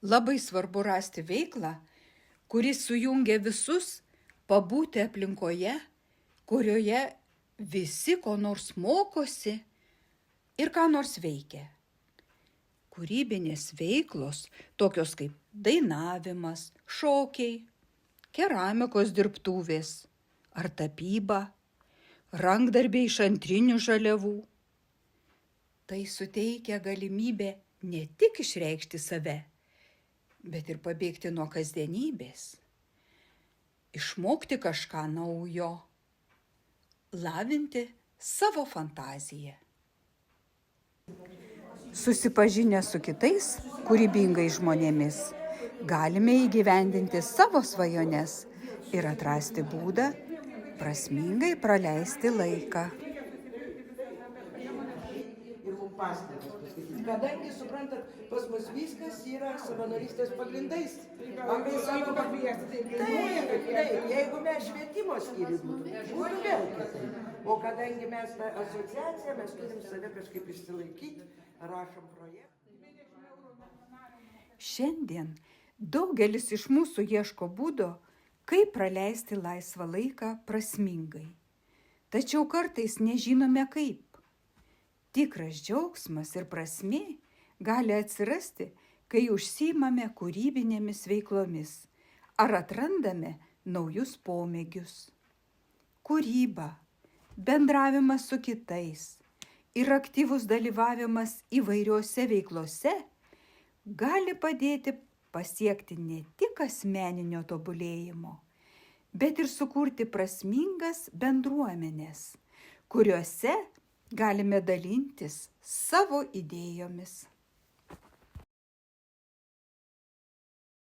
Labai svarbu rasti veiklą, kuri sujungia visus, pabūti aplinkoje, kurioje visi ko nors mokosi ir ką nors veikia. Kūrybinės veiklos, tokios kaip dainavimas, šokiai, keramikos dirbtuvės ar tapyba, rankdarbiai iš antrinių žaliavų. Tai suteikia galimybę ne tik išreikšti save, bet ir pabėgti nuo kasdienybės, išmokti kažką naujo, lavinti savo fantaziją. Susipažinę su kitais kūrybingais žmonėmis, galime įgyvendinti savo svajones ir atrasti būdą prasmingai praleisti laiką. Kadangi, suprantat, pas mus viskas yra savanorystės pagrindais. Jeigu mes švietimo skyriui būtų vėl kitaip. O kadangi mes tą asociaciją, mes turim save kažkaip išsilaikyti, rašom projektą. Šiandien daugelis iš mūsų ieško būdo, kaip praleisti laisvą laiką prasmingai. Tačiau kartais nežinome kaip. Tikras džiaugsmas ir prasmė gali atsirasti, kai užsiimame kūrybinėmis veiklomis ar atrandame naujus pomėgius. Kūryba, bendravimas su kitais ir aktyvus dalyvavimas įvairiose veiklose gali padėti pasiekti ne tik asmeninio tobulėjimo, bet ir sukurti prasmingas bendruomenes, kuriuose galime dalintis savo idėjomis.